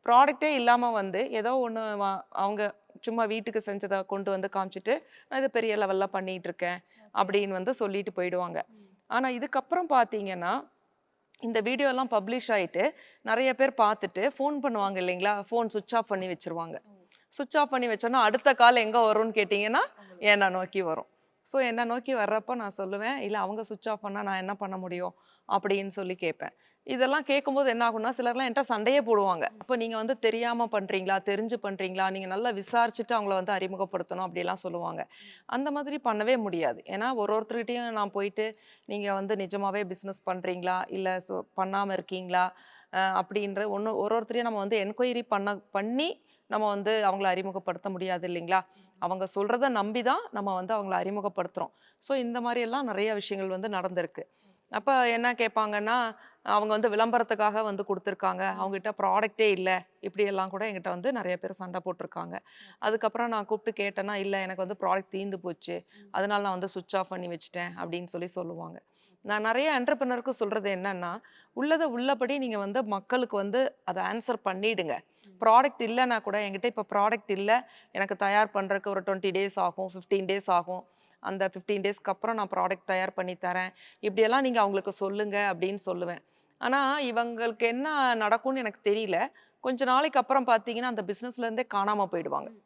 ப்ராடக்ட்டே இல்லாம வந்து ஏதோ ஒண்ணு அவங்க சும்மா வீட்டுக்கு செஞ்சத கொண்டு வந்து காமிச்சுட்டு, நான் இத பெரிய லெவல்ல பண்ணிட்டு இருக்கேன் ஓகே. அப்படின்னு வந்து சொல்லிட்டு போயிடுவாங்க. ம். ஆனா இதுக்கப்புறம் பார்த்தீங்கன்னா, இந்த வீடியோலாம் பப்ளிஷ் ஆயிட்டு, நெறைய பேர் பார்த்துட்டு ஃபோன் பண்ணுவாங்க இல்லைங்களா? ஃபோன் ஸ்விட்ச் ஆஃப் பண்ணி வச்சுருவாங்க. ஓ! ஸ்விட்ச் ஆஃப் பண்ணி வச்சோன்னா, அடுத்த கால் எங்க வரும்னு கேட்டீங்கன்னா, உங்களுக்கு. என்ன நோக்கி வரும். ஸோ என்ன நோக்கி வர்றப்ப நான் சொல்லுவேன், "இல்ல அவங்க ஸ்விட்ச் ஆஃப் பண்ணா நான் என்ன பண்ண முடியும்?" அப்படின்னு சொல்லி கேட்பேன். இதெல்லாம் கேட்கும்போது என்ன ஆகும்னா, சிலர்லாம் என்ட்ட சண்டையே போடுவாங்க. "அப்ப நீங்க வந்து தெரியாம பண்றீங்களா? தெரிஞ்சு பண்றீங்களா? நீங்க நல்லா விசாரிச்சுட்டு அவங்கள வந்து அறிமுகப்படுத்தணும்." அப்படிலாம் சொல்லுவாங்க. ம். அந்த மாதிரி பண்ணவே முடியாது. ஏன்னா ஒருத்தர்கிட்டயும் நான் போயிட்டு, "நீங்க வந்து நிஜமாவே பிசினஸ் பண்றீங்களா? இல்ல பண்ணாம இருக்கீங்களா?" அப்படின்ற ஒருத்தரையும் நம்ம வந்து என்கொயரி பண்ணி நம்ம வந்து அவங்கள அறிமுகப்படுத்த முடியாது இல்லைங்களா? ம். அவங்க சொல்றத நம்பி தான் நம்ம வந்து அவங்கள அறிமுகப்படுத்துறோம். ஸோ இந்த மாரி எல்லாம் நெறைய விஷயங்கள் வந்து நடந்திருக்கு. ஓகே. அப்ப என்ன கேட்பாங்கன்னா, அவங்க வந்து விளம்பரத்துக்காக வந்து குடுத்துருக்காங்க. ம். அவங்ககிட்ட ப்ராடக்ட்டே இல்ல. இப்படியெல்லாம் கூட என்கிட்ட வந்து நெறைய பேர் சண்ட போட்டுருக்காங்க. ஓகே. அதுக்கப்புறம் நான் கூப்பிட்டு கேட்டேன்னா, "இல்ல எனக்கு வந்து ப்ராடக்ட் தீர்ந்து போச்சு. ம். அதனால நான் வந்து ஸ்விட்ச் ஆஃப் பண்ணி வச்சுட்டேன்." அப்படின்னு சொல்லி சொல்லுவாங்க. ஓகே. நான் நெறைய என்டர்பிரினருக்கு சொல்றது என்னன்னா, உள்ளத உள்ளபடி நீங்க வந்து மக்களுக்கு வந்து அத ஆன்ஸர் பண்ணிடுங்க. ம். ப்ராடக்ட் இல்லன்னா கூட என்கிட்ட இப்ப ப்ராடக்ட் இல்ல. எனக்கு தயார் பண்றதுக்கு ஒரு 20 டேஸ் ஆகும், 15 டேஸ் ஆகும். அந்த 15 டேஸ்க்கு அப்புறம் நான் ப்ராடக்ட் தயார் பண்ணி தரேன். இப்படியெல்லாம் நீங்க அவங்களுக்கு சொல்லுங்க அப்படின்னு சொல்லுவேன். ஆனா, இவங்களுக்கு என்ன நடக்கும்னு எனக்கு தெரியல. கொஞ்ச நாளைக்கு அப்புறம் பார்த்தீங்கன்னா, அந்த பிசினஸ்ல இருந்தே காணாம போயிடுவாங்க. ம்.